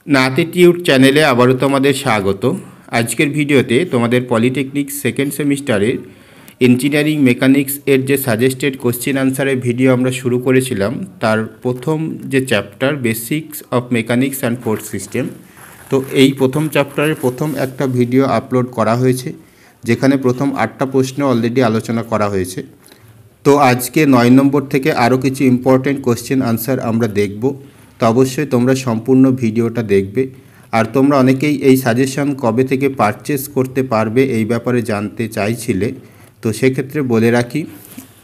নাতিটিউড চ্যানেলে আবারও তোমাদের স্বাগত। আজকের ভিডিওতে তোমাদের পলিটেকনিক সেকেন্ড সেমিস্টারের ইঞ্জিনিয়ারিং মেকানিক্স এর যে সাজেস্টেড কোশ্চেন আনসারের ভিডিও আমরা শুরু করেছিলাম, তার প্রথম যে chapter basics of mechanics and force system, তো এই প্রথম চ্যাপ্টারের প্রথম একটা ভিডিও আপলোড করা হয়েছে, যেখানে প্রথম 8টা প্রশ্ন অলরেডি আলোচনা করা হয়েছে। তো আজকে 9 নম্বর থেকে আরও কিছু ইম্পর্টেন্ট কোশ্চেন আনসার আমরা দেখব। তো অবশ্যই তোমরা সম্পূর্ণ ভিডিওটা দেখবে। আর তোমরা অনেকেই এই সাজেশন কবে থেকে পারচেস করতে পারবে এই ব্যাপারে জানতে চাইছিলে, তো সেক্ষেত্রে বলে রাখি,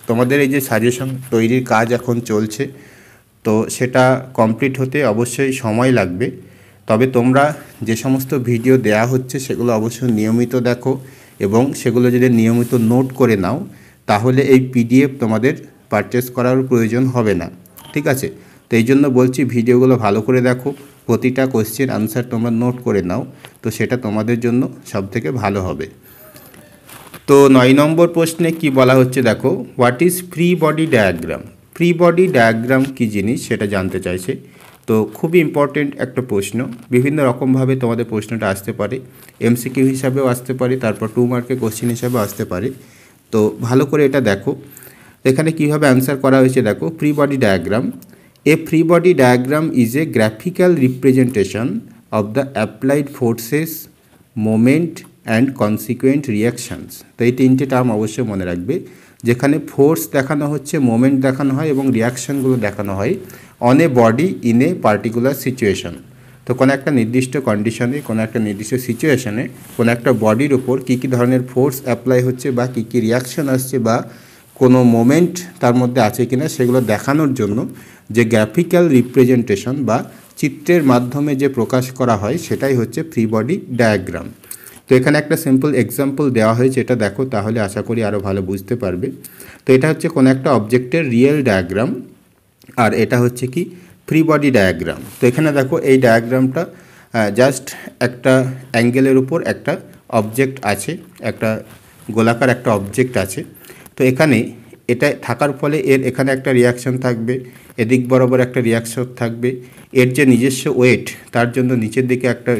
তোমাদের এই যে সাজেশন তৈরির কাজ এখন চলছে, তো সেটা কমপ্লিট হতে অবশ্যই সময় লাগবে। তবে তোমরা যে সমস্ত ভিডিও দেয়া হচ্ছে সেগুলো অবশ্যই নিয়মিত দেখো, এবং সেগুলো যদি নিয়মিত নোট করে নাও, তাহলে এই পিডিএফ তোমাদের পারচেস করার প্রয়োজন হবে না। ঠিক আছে? তো এই জন্য বলছি, ভিডিওগুলো ভালো করে দেখো, প্রতিটা কোশ্চেন আনসার তোমরা নোট করে নাও, তো সেটা তোমাদের জন্য সবথেকে ভালো হবে। তো 9 নম্বর প্রশ্নে কি বলা হচ্ছে দেখো, what is free body diagram. Free body diagram কী জিনিস সেটা জানতে চাইছে। তো খুবই ইম্পর্টেন্ট একটা প্রশ্ন, বিভিন্ন রকমভাবে তোমাদের প্রশ্নটা আসতে পারে, এমসিকিউ হিসাবেও আসতে পারে, তারপর 2 মার্কের কোশ্চেন হিসাবেও আসতে পারে। তো ভালো করে এটা দেখো, এখানে কীভাবে অ্যান্সার করা হয়েছে দেখো। Free body diagram, A free body diagram is a graphical representation of the applied forces, moment and consequent reactions. তো এই 3টে টার্ম অবশ্যই মনে রাখবে, যেখানে ফোর্স দেখানো হচ্ছে, মোমেন্ট দেখানো হয় এবং রিয়াকশানগুলো দেখানো হয় on a body in a particular situation. তো কোনো একটা নির্দিষ্ট কন্ডিশনে, কোনো একটা নির্দিষ্ট সিচুয়েশনে, কোনো একটা বডির উপর কী কী ধরনের ফোর্স অ্যাপ্লাই হচ্ছে, বা কী কী রিয়াকশান আসছে, বা কোনো মোমেন্ট তার মধ্যে আছে কিনা, সেগুলো দেখানোর জন্য যে গ্রাফিক্যাল রিপ্রেজেন্টেশন বা চিত্রের মাধ্যমে যে প্রকাশ করা হয়, সেটাই হচ্ছে ফ্রি বডি ডায়াগ্রাম। তো এখানে একটা সিম্পল এক্সাম্পল দেওয়া হয়েছে, এটা দেখো, তাহলে আশা করি আরও ভালো বুঝতে পারবে। তো এটা হচ্ছে কোনো একটা অবজেক্টের রিয়েল ডায়াগ্রাম, আর এটা হচ্ছে কি ফ্রি বডি ডায়াগ্রাম। তো এখানে দেখো, এই ডায়াগ্রামটা জাস্ট একটা অ্যাঙ্গেলের উপর একটা অবজেক্ট আছে, একটা গোলাকার একটা অবজেক্ট আছে। তো এখানে এটা থাকার ফলে এর এখানে একটা রিয়াকশন থাকবে, এদিক বরাবর একটা রিয়াকশন থাকবে, এর যে নিজস্ব ওয়েট, তার জন্য নিচের দিকে একটা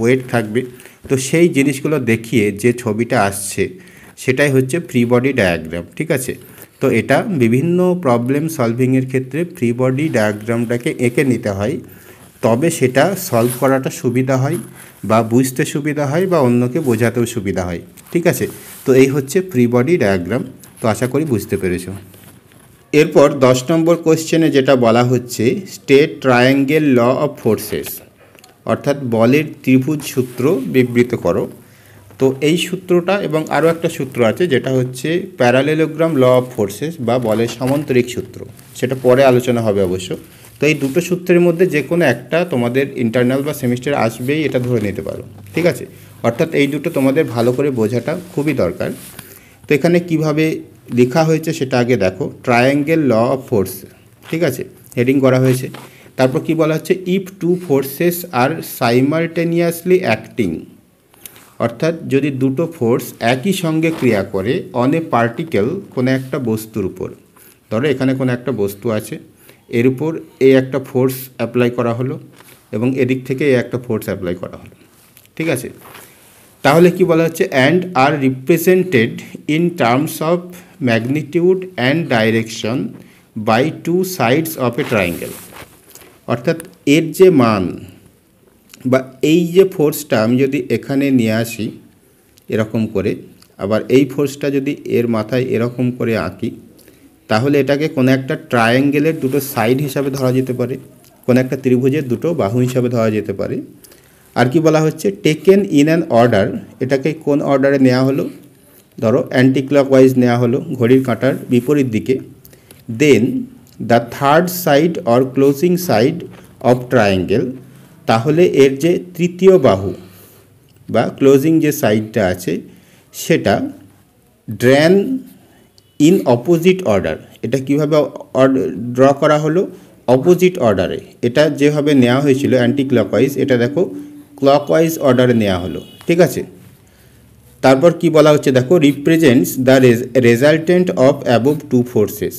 ওয়েট থাকবে। তো সেই জিনিসগুলো দেখিয়ে যে ছবিটা আসছে, সেটাই হচ্ছে ফ্রি বডি ডায়াগ্রাম। ঠিক আছে? তো এটা বিভিন্ন প্রবলেম সলভিংয়ের ক্ষেত্রে ফ্রি বডি ডায়াগ্রামটাকে এঁকে নিতে হয়, তবে সেটা সলভ করাটা সুবিধা হয়, বা বুঝতে সুবিধা হয়, বা অন্যকে বোঝাতেও সুবিধা হয়। ঠিক আছে? তো এই হচ্ছে ফ্রি বডি ডায়াগ্রাম। তো আশা করি বুঝতে পেরেছো। এরপর 10 নম্বর কোশ্চেনে যেটা বলা হচ্ছে, state triangle law of forces, অর্থাৎ বলের ত্রিভুজ সূত্র বিবৃত করো। তো এই সূত্রটা এবং আরও একটা সূত্র আছে, যেটা হচ্ছে প্যারালেলোগ্রাম ল অফ ফোর্সেস বা বলের সামান্তরিক সূত্র, সেটা পরে আলোচনা হবে অবশ্য। তো এই দুটো সূত্রের মধ্যে যে কোনো একটা তোমাদের ইন্টারনাল বা সেমিস্টারে আসবেই, এটা ধরে নিতে পারো। ঠিক আছে? অর্থাৎ এই দুটো তোমাদের ভালো করে বোঝাটা খুবই দরকার। তো এখানে কিভাবে লেখা হয়েছে সেটা আগে দেখো, ট্রায়াঙ্গেল ল অফ ফোর্স। ঠিক আছে? হেডিং করা হয়েছে। তারপর কি বলা হচ্ছে, if two forces are simultaneously acting, অর্থাৎ যদি দুটো ফোর্স একই সঙ্গে ক্রিয়া করে অন এ পার্টিকেল, কোনো একটা বস্তুর উপর। ধরো এখানে কোনো একটা বস্তু আছে, এর উপর এই একটা ফোর্স অ্যাপ্লাই করা হলো, এবং এদিক থেকে এই একটা ফোর্স অ্যাপ্লাই করা হলো। ঠিক আছে? তাহলে কি বলা হচ্ছে, and are represented in terms of magnitude and direction by two sides of a triangle. অর্থাৎ এর যে মান, বা এই যে ফোর্সটা আমি যদি এখানে নিয়ে আসি এরকম করে, আবার এই ফোর্সটা যদি এর মাথায় এরকম করে আঁকি, তাহলে এটাকে কোনো একটা ট্রায়াঙ্গেলের দুটো সাইড হিসাবে ধরা যেতে পারে, কোনো একটা ত্রিভুজের দুটো বাহু হিসাবে ধরা যেতে পারে। আর কি বলা হচ্ছে, টেকেন ইন অ্যান অর্ডার, এটাকে কোন অর্ডারে নেওয়া হলো, ধরো অ্যান্টি ক্লকওয়াইজ নেওয়া হলো, ঘড়ির কাঁটার বিপরীত দিকে। Then the third side or closing side of triangle, তাহলে এর যে তৃতীয় বাহু বা ক্লোজিং যে সাইডটা আছে, সেটা ড্র্যান ইন অপোজিট অর্ডার। এটা কীভাবে ড্র করা হলো, অপোজিট অর্ডারে। এটা যেভাবে নেওয়া হয়েছিল অ্যান্টি ক্লকওয়াইজ, এটা দেখো ক্লকওয়াইজ অর্ডারে নেওয়া হলো। ঠিক আছে? তারপর কি বলা হচ্ছে দেখো, represents the resultant of above two forces.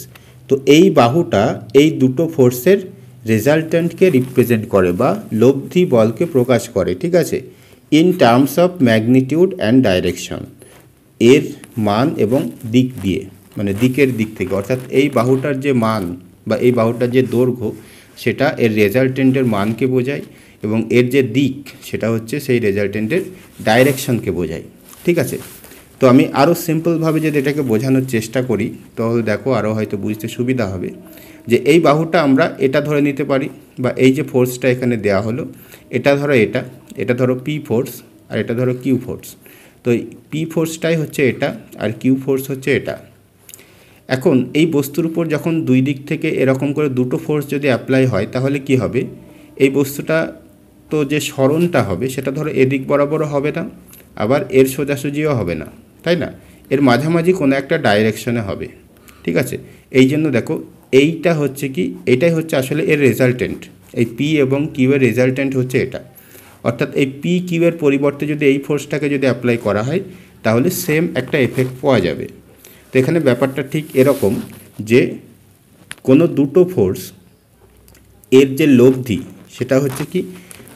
তো এই বাহুটা এই দুটো ফোর্সের রেজাল্ট্যান্টকে রিপ্রেজেন্ট করে বা লব্ধি বলকে প্রকাশ করে, ঠিক আছে, in terms of magnitude and direction, এর মান এবং দিক দিয়ে, মানে দিকের দিক থেকে, অর্থাৎ এই বাহুটার যে মান বা এই বাহুটার যে দৈর্ঘ্য সেটা এর রেজাল্টেন্টের মানকে বোঝায় এবং এর যে দিক সেটা হচ্ছে সেই রেজাল্টেন্টের ডাইরেকশনকে বোঝায়, ঠিক আছে। তো আমি আরও সিম্পলভাবে যদি এটাকে বোঝানোর চেষ্টা করি তাহলে দেখো আরও হয়তো বুঝতে সুবিধা হবে, যে এই বাহুটা আমরা এটা ধরে নিতে পারি, বা এই যে ফোর্সটা এখানে দেওয়া হলো এটা ধরো, এটা ধরো পি ফোর্স আর এটা ধরো কিউ ফোর্স। তো পি ফোর্সটাই হচ্ছে এটা আর কিউ ফোর্স হচ্ছে এটা। এখন এই বস্তুর উপর যখন দুই দিক থেকে এরকম করে দুটো ফোর্স যদি অ্যাপ্লাই হয় তাহলে কি হবে, এই বস্তুটা তো যে সরণটা হবে সেটা ধরো এদিক বরাবরও হবে না, আবার এর সোজাসুজিও হবে না, তাই না, এর মাঝামাঝি কোনো একটা ডাইরেকশনে হবে, ঠিক আছে। এই জন্য দেখো এইটা হচ্ছে কি, এটাই হচ্ছে আসলে এর রেজাল্টেন্ট, এই পি এবং কিউ এর রেজাল্টেন্ট হচ্ছে এটা। অর্থাৎ এই পি কিউ এর পরিবর্তে যদি এই ফোর্সটাকে যদি অ্যাপ্লাই করা হয় তাহলে সেম একটা এফেক্ট পাওয়া যাবে। তো এখানে ব্যাপারটা ঠিক এরকম যে কোনো দুটো ফোর্স এর যে লব্ধি সেটা হচ্ছে কি,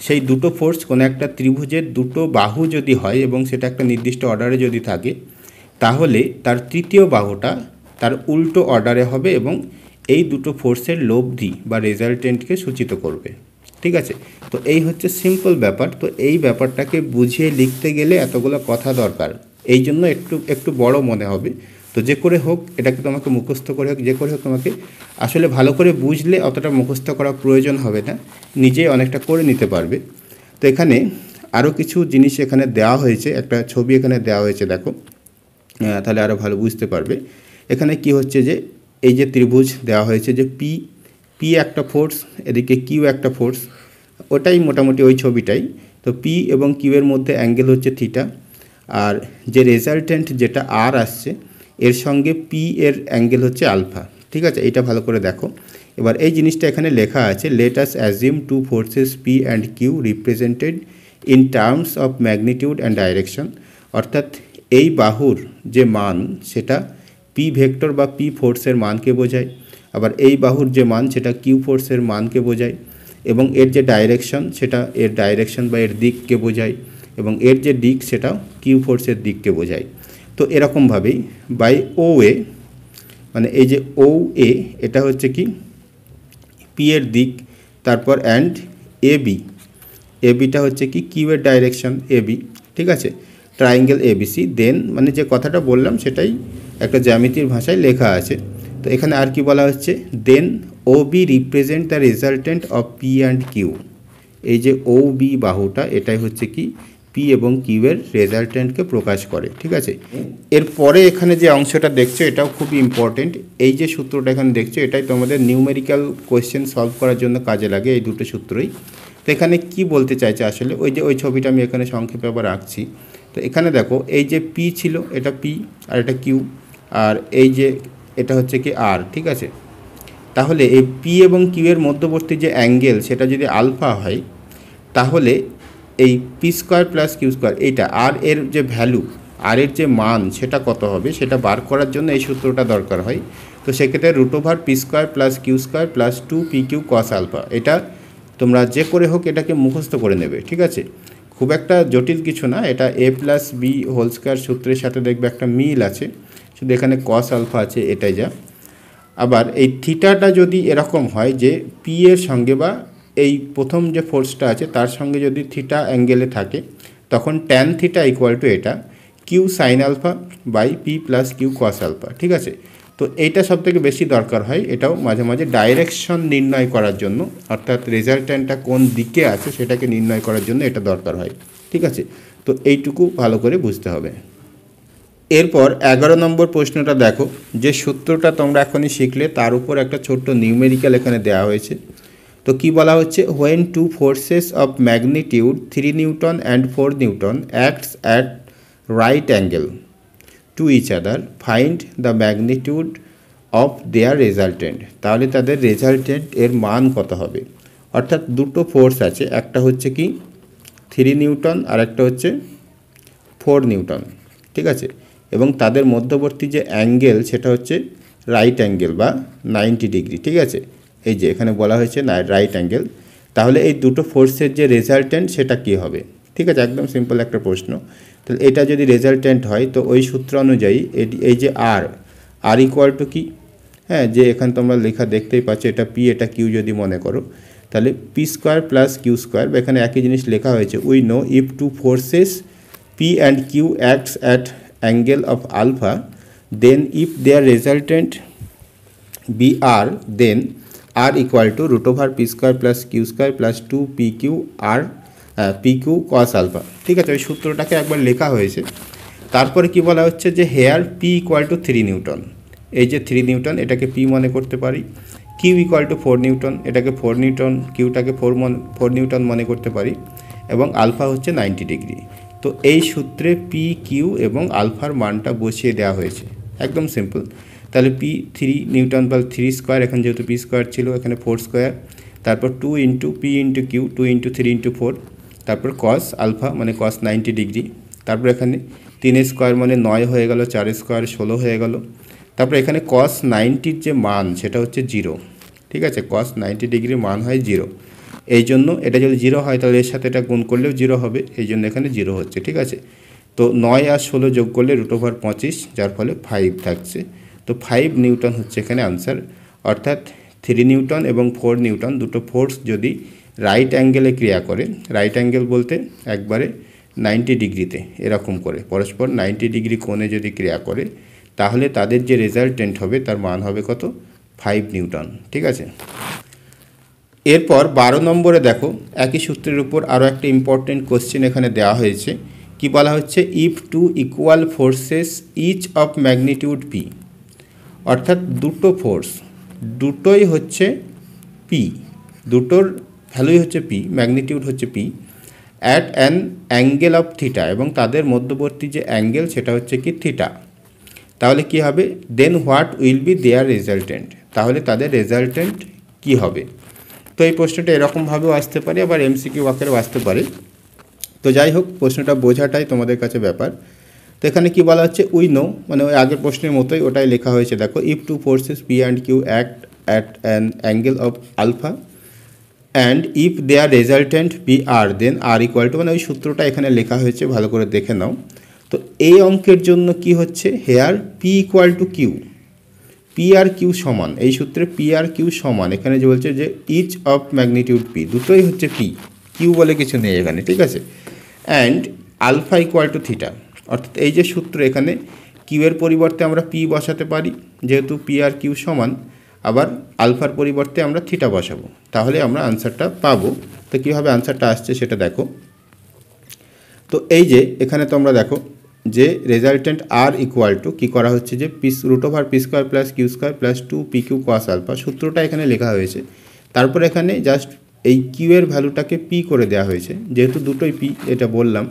সেই দুটো ফোর্স কোনো একটা ত্রিভুজের দুটো বাহু যদি হয় এবং সেটা একটা নির্দিষ্ট অর্ডারে যদি থাকে তাহলে তার তৃতীয় বাহুটা তার উল্টো অর্ডারে হবে এবং এই দুটো ফোর্সের লব্ধি বা রেজাল্টেন্টকে সূচিত করবে, ঠিক আছে। তো এই হচ্ছে সিম্পল ব্যাপার। তো এই ব্যাপারটাকে বুঝিয়ে লিখতে গেলে এতগুলো কথা দরকার, এই জন্য একটু বড় মনে হবে। তো যে করে হোক এটাকে তোমাকে মুখস্থ করে হোক, যে করে হোক তোমাকে আসলে ভালো করে বুঝলে অতটা মুখস্থ করার প্রয়োজন হবে না, নিজেই অনেকটা করে নিতে পারবে। তো এখানে আরও কিছু জিনিস এখানে দেওয়া হয়েছে, একটা ছবি এখানে দেওয়া হয়েছে দেখো, তাহলে আরও ভালো বুঝতে পারবে। এখানে কি হচ্ছে যে এই যে ত্রিভুজ দেওয়া হয়েছে যে পি একটা ফোর্স, এদিকে কিউ একটা ফোর্স, ওটাই মোটামুটি ওই ছবিটাই। তো পি এবং কিউ এর মধ্যে অ্যাঙ্গেল হচ্ছে থিটা, আর যে রেজাল্টেন্ট যেটা আর আসছে এর সঙ্গে পি এর অ্যাঙ্গেল হচ্ছে আলফা, ঠিক আছে। এটা ভালো করে দেখো। এবার এই জিনিসটা এখানে লেখা আছে, let us assume two forces P and Q represented in terms of magnitude and direction, অর্থাৎ এই বাহুর যে মান সেটা পি ভেক্টর বা পি ফোর্সের মানকে বোঝায়, আবার এই বাহুর যে মান সেটা কিউ ফোর্সের মানকে বোঝায়, এবং এর যে ডাইরেকশন সেটা এর ডাইরেকশন বা এর দিককে বোঝায়, এবং এর যে দিক সেটাও কিউ ফোর্সের দিককে বোঝায়। তো এরকমভাবেই বাই ও এ, মানে এই যে ও এ এটা হচ্ছে কি পি এর দিক, তারপর অ্যান্ড এ বিটা হচ্ছে কি কিউ এর ডাইরেকশন এ বি, ঠিক আছে, ট্রায়াঙ্গেল এবিসি। দেন মানে যে কথাটা বললাম সেটাই একটা জ্যামিতির ভাষায় লেখা আছে। তো এখানে আর কি বলা হচ্ছে, then O B represent the resultant of P and Q. এই যে ও বি বাহুটা এটাই হচ্ছে কি পি এবং কিউ এর রেজাল্টেন্টকে প্রকাশ করে, ঠিক আছে। এরপরে এখানে যে অংশটা দেখছো এটাও খুবই ইম্পর্টেন্ট। এই যে সূত্রটা এখানে দেখছো এটাই তোমাদের নিউমেরিক্যাল কোয়েশ্চেন সলভ করার জন্য কাজে লাগে, এই দুটো সূত্রই। তো এখানে কি বলতে চাইছে আসলে, ওই ছবিটা আমি এখানে সংক্ষেপে আবার রাখছি। তো এখানে দেখো এই যে পি ছিল এটা পি আর এটা কিউ, আর এই যে এটা হচ্ছে কি আর, ঠিক আছে। তাহলে এই পি এবং কিউ এর মধ্যবর্তী যে অ্যাঙ্গেল সেটা যদি আলফা হয় তাহলে এই P square plus Q square এইটা আর এর যে ভ্যালু, আর এর যে মান সেটা কত হবে সেটা বার করার জন্য এই সূত্রটা দরকার হয়। তো সেক্ষেত্রে root over P square plus Q square plus 2pq cos alpha, এটা তোমরা যে করে হোক এটাকে মুখস্থ করে নেবে, ঠিক আছে। খুব একটা জটিল কিছু না, এটা এ প্লাস বি হোল স্কোয়ার সূত্রের সাথে দেখবে একটা মিল আছে, শুধু এখানে কস আলফা আছে, এটাই যা। আবার এই থিটাটা যদি এরকম হয় যে পি এর সঙ্গে বা এই প্রথম যে ফোর্সটা আছে তার সঙ্গে যদি থিটা অ্যাঙ্গেলে থাকে তখন ট্যান থিটা ইকুয়াল টু এটা Q sine alpha by P plus Q cos alpha, ঠিক আছে। তো এইটা সবথেকে বেশি দরকার হয়, এটাও মাঝে মাঝে ডাইরেকশন নির্ণয় করার জন্য, অর্থাৎ রেজাল্ট্যান্টটা কোন দিকে আছে সেটাকে নির্ণয় করার জন্য এটা দরকার হয়, ঠিক আছে। তো এইটুকু ভালো করে বুঝতে হবে। এরপর 11 নম্বর প্রশ্নটা দেখো, যে সূত্রটা তোমরা এখনই শিখলে তার উপর একটা ছোট্ট নিউমেরিক্যাল এখানে দেওয়া হয়েছে। তো কি বলা হচ্ছে, when two forces of magnitude 3 newton and 4 newton acts at right angle to each other, find the magnitude of their resultant. তাহলে তাদের রেজাল্টেন্ট এর মান কত হবে। অর্থাৎ দুটো ফোর্স আছে, একটা হচ্ছে কি 3 নিউটন আর একটা হচ্ছে 4 নিউটন, ঠিক আছে, এবং তাদের মধ্যবর্তী যে অ্যাঙ্গেল সেটা হচ্ছে রাইট অ্যাঙ্গেল বা 90 ডিগ্রি, ঠিক আছে। এই যে এখানে বলা হয়েছে না রাইট অ্যাঙ্গেল, তাহলে এই দুটো ফোর্সের যে রেজাল্টেন্ট সেটা কী হবে? ঠিক আছে, একদম সিম্পল একটা প্রশ্ন। তাহলে এটা যদি রেজাল্টেন্ট হয় তো ওই সূত্র অনুযায়ী এই যে আর ইকুয়াল টু কি, হ্যাঁ, যে এখানে তোমরা লেখা দেখতেই পাচ্ছ, এটা পি এটা কিউ যদি মনে করো, তাহলে P square plus Q square, এখানে একই জিনিস লেখা হয়েছে। We know if two forces P and Q acts at angle of alpha, then if their resultant be R, then R equal to root over P square plus Q square plus 2pq আর pq cos alpha. ঠিক আছে, ওই সূত্রটাকে একবার লেখা হয়েছে। তারপরে কি বলা হচ্ছে যে here P equal to 3 newton, এই যে 3 নিউটন এটাকে পি মনে করতে পারি, কিউ ইকুয়াল টু 4 নিউটন, এটাকে 4 নিউটন, কিউটাকে 4 নিউটন মনে করতে পারি, এবং আলফা হচ্ছে 90 ডিগ্রি। তো এই সূত্রে পি কিউ এবং আলফার মানটা বসিয়ে দেওয়া হয়েছে, একদম সিম্পল। তাহলে পি 3 নিউটন বা 3 স্কোয়ার, এখানে যেহেতু পি স্কোয়ার ছিল এখানে 4 স্কোয়ার, তারপর 2 into P into Q, 2 into 3 into 4, তারপর কস আলফা মানে কস 90 ডিগ্রি, তারপর এখানে 3 স্কোয়ার মানে 9 হয়ে গেল, 4 স্কোয়ার 16 হয়ে গেল, তারপর এখানে কস 90-র যে মান সেটা হচ্ছে 0। ঠিক আছে, কস 90 ডিগ্রির মান হয় 0, এই জন্য এটা যদি 0 হয় তাহলে এর সাথে এটা গুণ করলেও 0 হবে, এই জন্য এখানে 0 হচ্ছে। ঠিক আছে, তো 9 আর 16 যোগ করলে রুট ওভার 25, যার ফলে 5 থাকছে। তো 5 নিউটন হচ্ছে এখানে আনসার, অর্থাৎ 3 নিউটন এবং 4 নিউটন দুটো ফোর্স যদি রাইট অ্যাঙ্গেলে ক্রিয়া করে, রাইট অ্যাঙ্গেল বলতে একবারে 90 ডিগ্রিতে এরকম করে পরস্পর 90 ডিগ্রি কোণে যদি ক্রিয়া করে, তাহলে তাদের যে রেজাল্টেন্ট হবে তার মান হবে কত? 5 নিউটন। ঠিক আছে, এরপর 12 নম্বরে দেখো একই সূত্রের উপর আরও একটা ইম্পর্টেন্ট কোশ্চেন এখানে দেওয়া হয়েছে। কি বলা হচ্ছে? If two equal forces each of magnitude P, অর্থাৎ দুটো ফোর্স দুটোই হচ্ছে পি, দুটোর ভ্যালুই হচ্ছে পি, ম্যাগনিটিউড হচ্ছে P, at an angle of theta, এবং তাদের মধ্যবর্তী যে অ্যাঙ্গেল সেটা হচ্ছে কি থিটা, তাহলে কি হবে? Then what will be their resultant, তাহলে তাদের রেজাল্টেন্ট কি হবে? তো এই প্রশ্নটা এরকমভাবেও আসতে পারে, আবার এমসিকিউ আকারেও আসতে পারে। তো যাই হোক, প্রশ্নটা বোঝাটাই তোমাদের কাছে ব্যাপার। তো এখানে কী বলা হচ্ছে? উই নো, মানে ওই আগের প্রশ্নের মতোই ওটাই লেখা হয়েছে। দেখো, if two forces P and Q act at an angle of alpha and if their resultant be R, then R equal to, মানে ওই সূত্রটা এখানে লেখা হয়েছে, ভালো করে দেখে নাও। তো এই অঙ্কের জন্য কি হচ্ছে? Here P equal to Q, P আর কিউ সমান, এই সূত্রে পি আর কিউ সমান, এখানে যে বলছে যে ইচ অফ ম্যাগনিটিউড পি, দুটোই হচ্ছে পি, কিউ বলে কিছু নেই এখানে। ঠিক আছে, and alpha equal to theta, অর্থাৎ এই যে সূত্র, এখানে কিউ এর পরিবর্তে আমরা পি বসাতে পারি, যেহেতু পি আর কিউ সমান, আবার আলফার পরিবর্তে আমরা থিটা বসাবো, তাহলে আমরা আনসারটা পাবো। তো কীভাবে আনসারটা আসছে সেটা দেখো। তো এই যে এখানে তোমরা দেখো যে রেজাল্টেন্ট আর ইকুয়াল টু কী করা হচ্ছে, যে P root over P square plus Q square plus 2pq cos alpha, সূত্রটা এখানে লেখা হয়েছে। তারপর এখানে জাস্ট এই কিউ এর ভ্যালুটাকে পি করে দেওয়া হয়েছে, যেহেতু দুটোই পি এটা বললাম,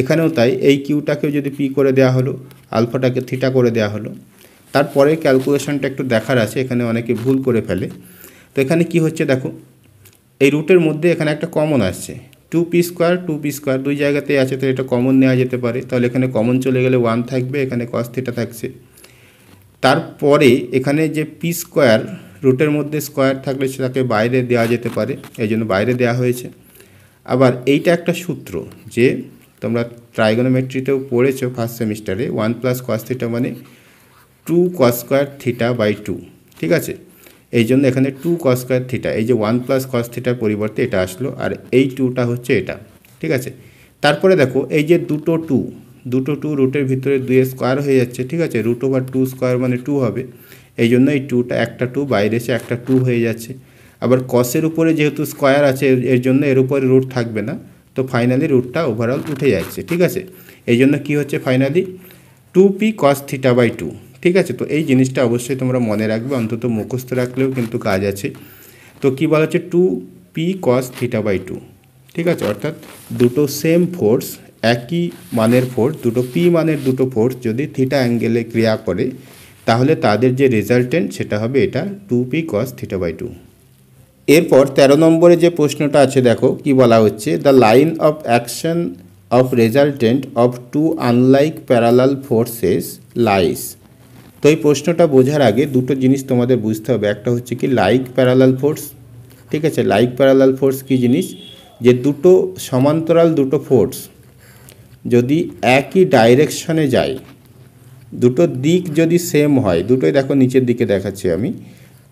এখানেও তাই, এই কিউটাকেও যদি পি করে দেওয়া হলো, আলফাটাকে থিটা করে দেওয়া হলো। তারপরে ক্যালকুলেশনটা একটু দেখার আছে, এখানে অনেকে ভুল করে ফেলে। তো এখানে কি হচ্ছে দেখো, এই রুটের মধ্যে এখানে একটা কমন আসছে, 2p স্কোয়ার দুই জায়গাতেই আছে, তো এটা কমন নেওয়া যেতে পারে। তাহলে এখানে কমন চলে গেলে 1 থাকবে, এখানে cos থিটা থাকছে। তারপরে এখানে যে পি স্কোয়ার, রুটের মধ্যে স্কোয়ার থাকলে সেটাকে বাইরে দেওয়া যেতে পারে, এই জন্য বাইরে দেওয়া হয়েছে। আবার এইটা একটা সূত্র, যে তোমরা ট্রাইগোনোমেট্রিতেও পড়েছো ফার্স্ট সেমিস্টারে, 1 প্লাস cos থিটা মানে 2 cos স্কোয়ার থিটা বাই 2। ঠিক আছে, এই জন্য এখানে 2 cos স্কোয়ার থিটা, এই যে 1 প্লাস cos থিটার পরিবর্তে এটা আসলো, আর এই 2টা হচ্ছে এটা। ঠিক আছে, তারপরে দেখো এই যে দুটো টু রুটের ভিতরে 2 স্কোয়ার হয়ে যাচ্ছে। ঠিক আছে, রুট ওভার 2 স্কোয়ার মানে 2 হবে, এই জন্য এই 2টা, একটা 2 বাইরে এসে একটা 2 হয়ে যাচ্ছে। আবার কসের উপরে যেহেতু স্কোয়ার আছে, এর জন্য এর উপরে রুট থাকবে না, তো ফাইনালি রুটটা ওভারঅল উঠে যাচ্ছে। ঠিক আছে, এই জন্য কী হচ্ছে finally 2p cos theta by 2। ঠিক আছে, তো এই জিনিসটা অবশ্যই তোমরা মনে রাখবে, অন্তত মুখস্থ রাখলেও কিন্তু কাজ আছে। তো কী বলা হচ্ছে? 2p cos theta by 2। ঠিক আছে, অর্থাৎ দুটো সেম ফোর্স, একই মানের ফোর্স, দুটো পি মানের দুটো ফোর্স যদি থিটা অ্যাঙ্গেলে ক্রিয়া করে, তাহলে তাদের যে রেজাল্টেন্ট সেটা হবে এটা 2p cos থিটা বাই 2। এরপর 13 নম্বরে যে প্রশ্নটা আছে দেখো কি বলা হচ্ছে, the line of action of resultant of two unlike parallel forces lies তো এই প্রশ্নটা বোঝার আগে দুটো জিনিস তোমাদের বুঝতে হবে। একটা হচ্ছে কি লাইক প্যারালাল ফোর্স, ঠিক আছে। লাইক প্যারালাল ফোর্স কী জিনিস, যে দুটো সমান্তরাল দুটো ফোর্স যদি একই ডাইরেকশনে যায়, দুটো দিক যদি সেম হয়, দুটোই দেখো নিচের দিকে দেখাচ্ছি আমি,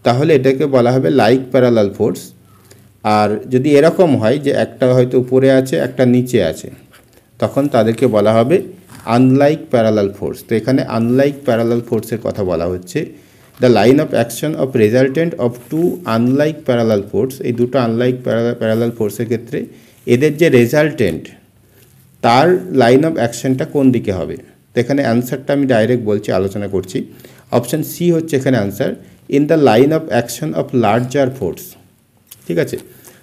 তাহলে এটাকে বলা হবে লাইক প্যারালাল ফোর্স। আর যদি এরকম হয় যে একটা হয়তো উপরে আছে একটা নিচে আছে, তখন তাদেরকে বলা হবে আনলাইক প্যারালাল ফোর্স। তো এখানে আনলাইক প্যারালাল ফোর্সের কথা বলা হচ্ছে। The line of action of resultant of two unlike parallel force, এই দুটো আনলাইক প্যারালাল ফোর্সের ক্ষেত্রে এদের যে রেজাল্টেন্ট তার লাইন অফ অ্যাকশনটা কোন দিকে হবে। তো এখানে অ্যান্সারটা আমি ডাইরেক্ট বলছি, আলোচনা করছি। অপশান সি হচ্ছে এখানে answer, in the line of action of larger force, ঠিক আছে।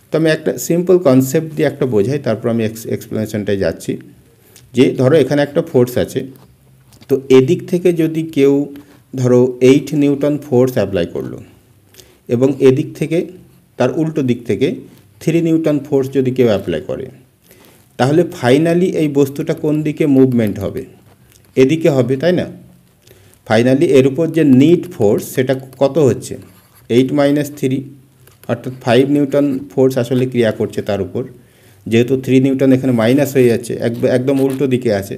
তো আমি একটা সিম্পল কনসেপ্ট দিয়ে একটা বোঝাই, তারপর আমি এক্সপ্লেনেশনটায় যাচ্ছি। যে ধরো এখানে একটা ফোর্স আছে, তো এদিক থেকে যদি কেউ ধরো 8 নিউটন ফোর্স অ্যাপ্লাই করলো, এবং এদিক থেকে তার উল্টো দিক থেকে 3 নিউটন ফোর্স যদি কেউ অ্যাপ্লাই করে, তাহলে ফাইনালি এই বস্তুটা কোন দিকে মুভমেন্ট হবে, এদিকে হবে, তাই না। ফাইনালি এর উপর যে নিট ফোর্স সেটা কত হচ্ছে, 8 - 3, অর্থাৎ 5 নিউটন ফোর্স আসলে ক্রিয়া করছে তার উপর। যেহেতু 3 নিউটন এখানে মাইনাস হয়ে যাচ্ছে, একদম উল্টো দিকে আছে।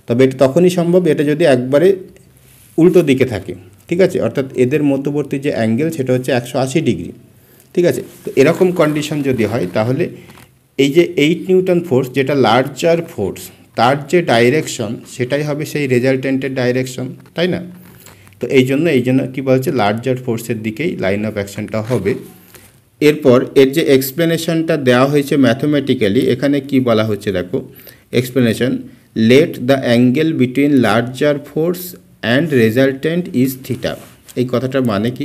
তবে এটা তখনই সম্ভব এটা যদি একবারে উল্টো দিকে থাকে, ঠিক আছে। অর্থাৎ এদের মধ্যবর্তী যে অ্যাঙ্গেল সেটা হচ্ছে 180 ডিগ্রি, ঠিক আছে। তো এরকম কন্ডিশন যদি হয়, তাহলে এই যে 8 নিউটন ফোর্স যেটা লার্জার ফোর্স, তার যে ডাইরেকশন সেটাই হবে সেই রেজাল্টেন্টের ডাইরেকশন, তাই না। তো এই জন্য কী বলছে, লার্জার ফোর্সের দিকেই লাইন অফ অ্যাকশনটা হবে। এরপর এর যে এক্সপ্লেনেশনটা দেওয়া হয়েছে ম্যাথমেটিক্যালি, এখানে কি বলা হচ্ছে দেখো, explanation, let the angle between larger force and resultant is theta. এই কথাটার মানে কি,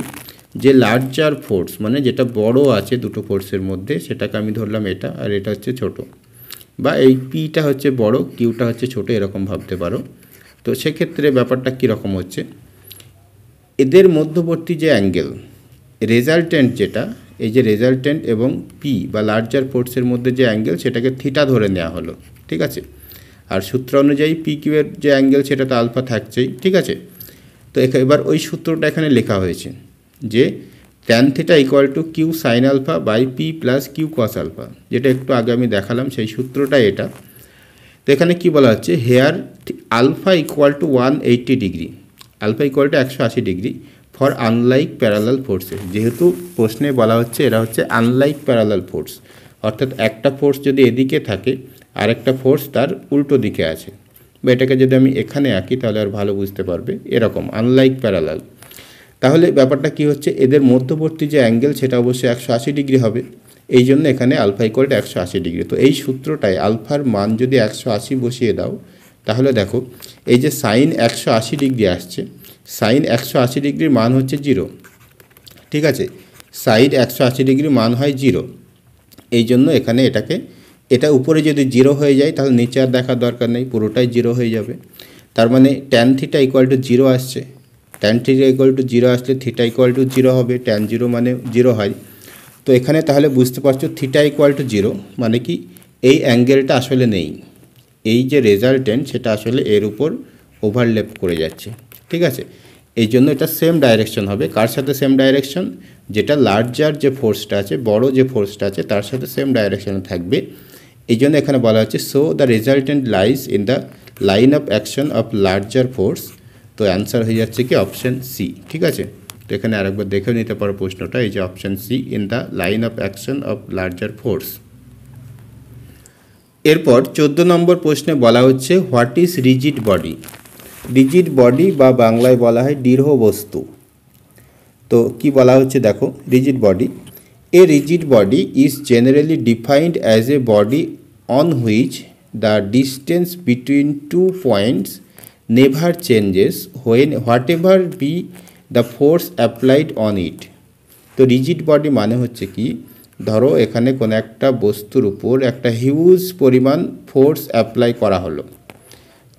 যে লার্জার ফোর্স মানে যেটা বড় আছে দুটো ফোর্সের মধ্যে, সেটাকে আমি ধরলাম এটা, আর এটা হচ্ছে ছোট, বা এই পিটা হচ্ছে বড়, কিউটা হচ্ছে ছোট, এরকম ভাবতে পারো। তো সেক্ষেত্রে ব্যাপারটা কীরকম হচ্ছে, এদের মধ্যবর্তী যে অ্যাঙ্গেল রেজাল্টেন্ট যেটা, এই যে রেজাল্টেন্ট এবং পি বা লার্জার ফোর্সের মধ্যে যে অ্যাঙ্গেল সেটাকে থিটা ধরে নেওয়া হলো, ঠিক আছে। আর সূত্র অনুযায়ী পি কিউ এর যে অ্যাঙ্গেল সেটা তো আলফা থাকছেই, ঠিক আছে। তো এবার ওই সূত্রটা এখানে লেখা হয়েছে যে tan theta equal to Q sine alpha by P plus Q cos alpha, যেটা একটু আগে আমি দেখালাম, সেই সূত্রটা এটা। তো এখানে কি বলা হচ্ছে, here alpha equal to 180 degree, alpha equal to 180 degree for unlike parallel forces. যেহেতু প্রশ্নে বলা হচ্ছে এরা হচ্ছে আনলাইক প্যারালাল ফোর্স, অর্থাৎ একটা ফোর্স যদি এদিকে থাকে আর একটা ফোর্স তার উল্টো দিকে আছে, বা এটাকে যদি আমি এখানে আঁকি তাহলে আর ভালো বুঝতে পারবে, এরকম আনলাইক প্যারালাল। তাহলে ব্যাপারটা কি হচ্ছে, এদের মধ্যবর্তী যে অ্যাঙ্গেল সেটা অবশ্যই 180 ডিগ্রি হবে, এই জন্য এখানে আলফা ইকুয়াল টু 180 ডিগ্রি। তো এই সূত্রটায় আলফার মান যদি 180 বসিয়ে দাও, তাহলে দেখো এই যে সাইন 180 ডিগ্রি আসছে, সাইন 180 ডিগ্রির মান হচ্ছে 0, ঠিক আছে। সাইন 180 ডিগ্রির মান হয় 0, এই জন্য এখানে এটা উপরে যদি 0 হয়ে যায় তাহলে নিচে আর দেখার দরকার নেই, পুরোটাই 0 হয়ে যাবে। তার মানে ট্যান থিটা ইকুয়াল টু 0 আসছে, ট্যান থিটা ইকুয়াল টু 0 আসলে থিটা ইকুয়াল টু 0 হবে, ট্যান 0 মানে 0 হয়। তো এখানে তাহলে বুঝতে পারছো থিটা ইকুয়াল টু 0 মানে কি, এই অ্যাঙ্গেলটা আসলে নেই, এই যে রেজাল্টেন্ট সেটা আসলে এর উপর ওভারল্যাপ করে যাচ্ছে, ঠিক আছে। এই জন্য এটা সেম ডাইরেকশন হবে, কার সাথে সেম ডাইরেকশন, যেটা লার্জার যে ফোর্সটা আছে, বড় যে ফোর্সটা আছে তার সাথে সেম ডাইরেকশনে থাকবে। এই জন্য এখানে বলা হচ্ছে so the resultant lies in the line of action of larger force. তো অ্যান্সার হয়ে যাচ্ছে কি অপশান সি, ঠিক আছে। তো এখানে আরেকবার দেখেও নিতে পারো প্রশ্নটা, এই যে option C, in the line of action of larger force. এরপর 14 নম্বর প্রশ্নে বলা হচ্ছে what is rigid body. Rigid body বা বাংলায় বলা হয় দৃঢ় বস্তু। তো কি বলা হচ্ছে দেখো, rigid body, a rigid body is generally defined as a body on which the distance between two points never changes when whatever be the force applied on it. তো রিজিড বডি মানে হচ্ছে কি, ধরো এখানে কোনো একটা বস্তুর উপর একটা হিউজ পরিমাণ ফোর্স অ্যাপ্লাই করা হলো,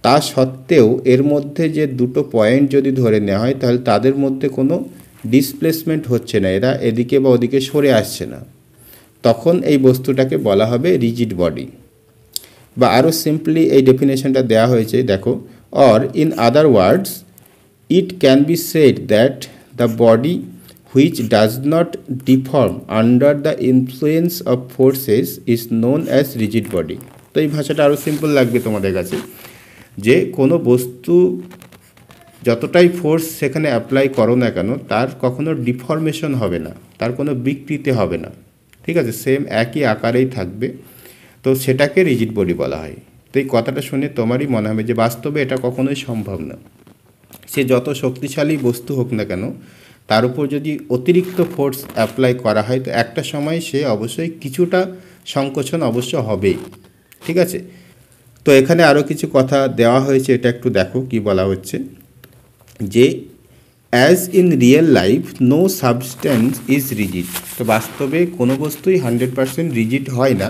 তা সত্ত্বেও এর মধ্যে যে দুটো পয়েন্ট যদি ধরে নেওয়া হয় তাহলে তাদের মধ্যে কোনো ডিসপ্লেসমেন্ট হচ্ছে না, এরা এদিকে বা ওদিকে সরে আসছে না, তখন এই বস্তুটাকে বলা হবে রিজিড বডি। বা আরও সিম্পলি এই ডেফিনেশনটা দেওয়া হয়েছে দেখো, or in other words It can be said that the body which does not deform under the influence of forces is known as rigid body. তো এই ভাষাটা আরও সিম্পল লাগবে তোমাদের কাছে, যে কোনো বস্তু যতটাই ফোর্স সেখানে অ্যাপ্লাই করো না কেন তার কখনো ডিফরমেশন হবে না, তার কোনো বিকৃতি হবে না, ঠিক আছে, সেম একই আকারেই থাকবে। তো সেটাকে রিজিড বডি বলা হয়। তো এই কথাটা শুনে তোমারই মনে হবে যে বাস্তবে এটা কখনোই সম্ভব না। সে যত শক্তিশালী বস্তু হোক না কেন তার উপর যদি অতিরিক্ত ফোর্স অ্যাপ্লাই করা হয় তো একটা সময় সে অবশ্যই কিছুটা সংকোচন অবশ্য হবেই, ঠিক আছে। তো এখানে আরও কিছু কথা দেওয়া হয়েছে, এটা একটু দেখো কি বলা হচ্ছে, যে as in real life no substance is rigid. তো বাস্তবে কোনো বস্তুই 100% রিজিড হয় না।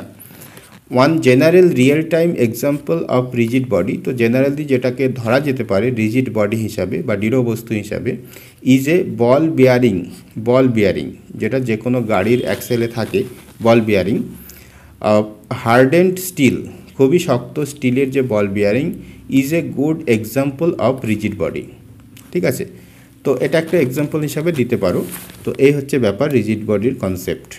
One general real time example of rigid body, তো জেনারেলি যেটাকে ধরা যেতে পারে রিজিড বডি হিসাবে বা দৃঢ় বস্তু হিসাবে, ইজ এ বল বিয়ারিং, যেটা যে কোনো গাড়ির অ্যাক্সেলে থাকে বল বিয়ারিং, হার্ডেন্ড স্টিল, খুবই শক্ত স্টিলের যে বল bearing, is a good example of rigid body, ঠিক আছে। তো এটা একটা এক্সাম্পল হিসাবে দিতে পারো। তো এই হচ্ছে ব্যাপার রিজিড বডির কনসেপ্ট।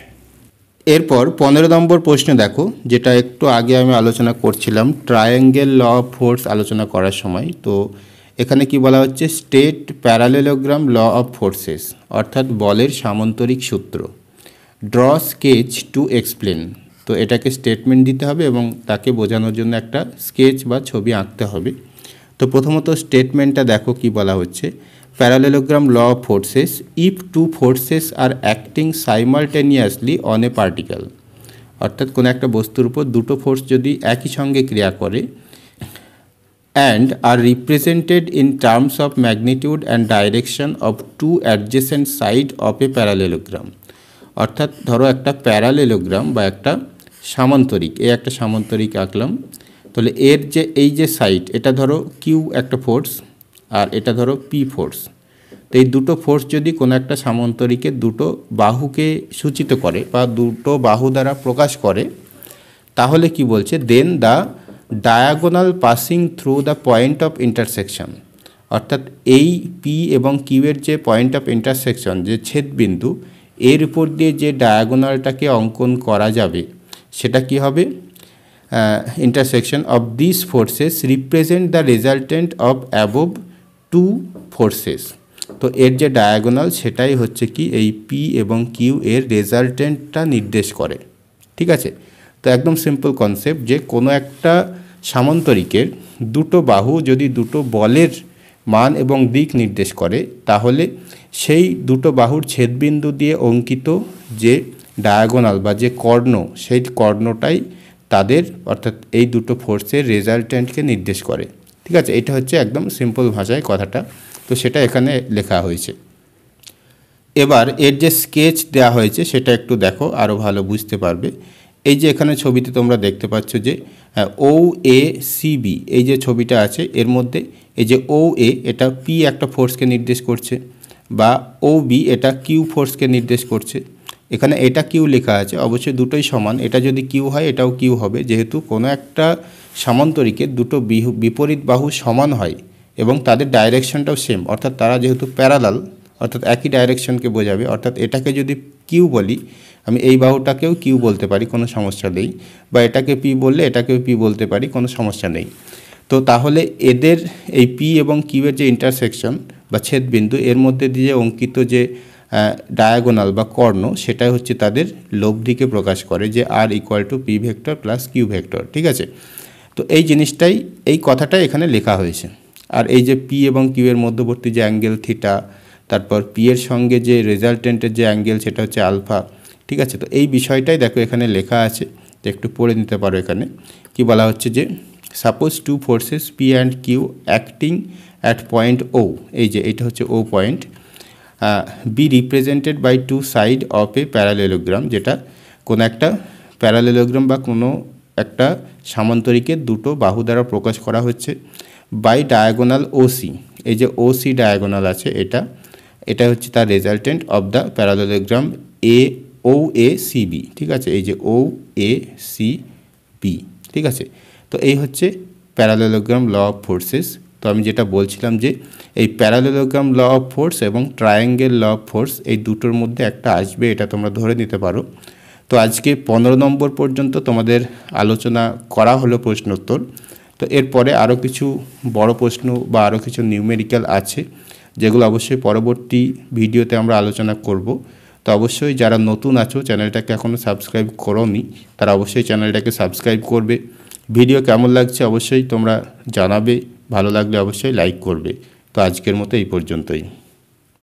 এরপর 15 নম্বর প্রশ্ন দেখো, যেটা একটু আগে আমি আলোচনা করছিলাম ট্রায়াঙ্গেল ল অফ ফোর্স আলোচনা করার সময়। তো এখানে কি বলা হচ্ছে, state parallelogram law of forces, অর্থাৎ বলের সামান্তরিক সূত্র, ড্র স্কেচ টু এক্সপ্লেন। তো এটাকে স্টেটমেন্ট দিতে হবে এবং তাকে বোঝানোর জন্য একটা স্কেচ বা ছবি আঁকতে হবে। তো প্রথমত স্টেটমেন্টটা দেখো কি বলা হচ্ছে, parallelogram law of forces, if two forces are acting simultaneously on a particle, অর্থাৎ কোনো একটা বস্তুর উপর দুটো ফোর্স যদি একই সঙ্গে ক্রিয়া করে, and are represented in terms of magnitude and direction of two adjacent side of a parallelogram, অর্থাৎ ধরো একটা প্যারালেলোগ্রাম বা একটা সামান্তরিক, এই একটা সামান্তরিক আঁকলাম, তাহলে এর যে এই যে সাইড, এটা ধরো কিউ একটা ফোর্স আর এটা ধরো পি ফোর্স। তো এই দুটো ফোর্স যদি কোনো একটা সামান্তরিকের দুটো বাহুকে সূচিত করে বা দুটো বাহু দ্বারা প্রকাশ করে, তাহলে কি বলছে, then the diagonal passing through the point of intersection, অর্থাৎ এই পি এবং কিউ এর যে পয়েন্ট অফ ইন্টারসেকশন, যে ছেদবিন্দু, এর উপর দিয়ে যে ডায়াগোনালটাকে অঙ্কন করা যাবে সেটা কি হবে, intersection of these forces represent the resultant of above two forces। তো এর যে ডায়াগোনাল সেটাই হচ্ছে কি এই পি এবং কিউ এর রেজাল্টেন্টটা নির্দেশ করে, ঠিক আছে। তো একদম সিম্পল কনসেপ্ট, যে কোনো একটা সামান্তরিকের দুটো বাহু যদি দুটো বলের মান এবং দিক নির্দেশ করে, তাহলে সেই দুটো বাহুর ছেদবিন্দু দিয়ে অঙ্কিত যে ডায়াগোনাল বা যে কর্ণ, সেই কর্ণটাই তাদের, অর্থাৎ এই দুটো ফোর্সের রেজাল্টেন্টকে নির্দেশ করে, ঠিক আছে। এটা হচ্ছে একদম সিম্পল ভাষায় কথাটা, তো সেটা এখানে লেখা হয়েছে। এবার এর যে স্কেচ দেওয়া হয়েছে সেটা একটু দেখো, আরও ভালো বুঝতে পারবে। এই যে এখানে ছবিতে তোমরা দেখতে পাচ্ছ যে ও এ সি বি, এই যে ছবিটা আছে এর মধ্যে এই যে ও এ, এটা পি একটা ফোর্সকে নির্দেশ করছে, বা ও বি এটা কিউ ফোর্সকে নির্দেশ করছে। এখানে এটা কিউ লেখা আছে, অবশ্যই দুটোই সমান, এটা যদি কিউ হয় এটাও কিউ হবে, যেহেতু কোনো একটা সামান্তরিকের দুটো বিপরীত বাহু সমান হয় এবং তাদের ডাইরেকশনটাও সেম, অর্থাৎ তারা যেহেতু প্যারালাল, অর্থাৎ একই ডাইরেকশনকে বোঝাবে। অর্থাৎ এটাকে যদি কিউ বলি, আমি এই বাহুটাকেও কিউ বলতে পারি, কোনো সমস্যা নেই, বা এটাকে পি বললে এটাকেও পি বলতে পারি, কোনো সমস্যা নেই। তো তাহলে এদের এই পি এবং কিউ এর যে ইন্টারসেকশন বা ছেদবিন্দু, এর মধ্যে দিয়ে অঙ্কিত যে ডায়াগোনাল বা কর্ণ, সেটাই হচ্ছে তাদের লব্ধিকে প্রকাশ করে, যে R equal to P vector plus Q vector, ঠিক আছে। তো এই জিনিসটাই, এই কথাটাই এখানে লেখা হয়েছে। আর এই যে পি এবং কিউ এর মধ্যবর্তী যে অ্যাঙ্গেল থিটা, তারপর পি এর সঙ্গে যে রেজাল্টেন্টের যে অ্যাঙ্গেল সেটা হচ্ছে আলফা, ঠিক আছে। তো এই বিষয়টাই দেখো এখানে লেখা আছে, তো একটু পড়ে নিতে পারো। এখানে কি বলা হচ্ছে, যে suppose two forces P and Q acting at point O, এই যে এটা হচ্ছে O point, be represented by two side of a parallelogram, যেটা কোনো একটা প্যারালেলোগ্রাম বা কোনো একটা সামান্তরিকের দুটো বাহু দ্বারা প্রকাশ করা হচ্ছে, বাই ডায়াগোনাল ও সি, এই যে ও সি ডায়াগোনাল আছে এটা হচ্ছে তার resultant of the parallelogram O A C B, ঠিক আছে। এই যে ও এ সি বি, ঠিক আছে। তো এই হচ্ছে প্যারালেলোগ্রাম ল অফ ফোর্সেস তো আমি যেটা বলছিলাম যে এই প্যারালেলোগ্রাম ল অফ ফোর্স এবং ট্রায়াঙ্গেল ল অফ ফোর্স এই দুটোর মধ্যে একটা আসবে, এটা তোমরা ধরে নিতে পারো। তো আজকে 15 নম্বর পর্যন্ত তোমাদের আলোচনা করা হলো প্রশ্নোত্তর। তো এরপরে আরও কিছু বড় প্রশ্ন বা আরও কিছু নিউমেরিক্যাল আছে, যেগুলো অবশ্যই পরবর্তী ভিডিওতে আমরা আলোচনা করব। তো অবশ্যই যারা নতুন আছো, চ্যানেলটাকে এখনও সাবস্ক্রাইব করোনি, তারা অবশ্যই চ্যানেলটাকে সাবস্ক্রাইব করবে। ভিডিও কেমন লাগছে অবশ্যই তোমরা জানাবে, ভালো লাগলে অবশ্যই লাইক করবে। তো আজকের মতো এই পর্যন্তই।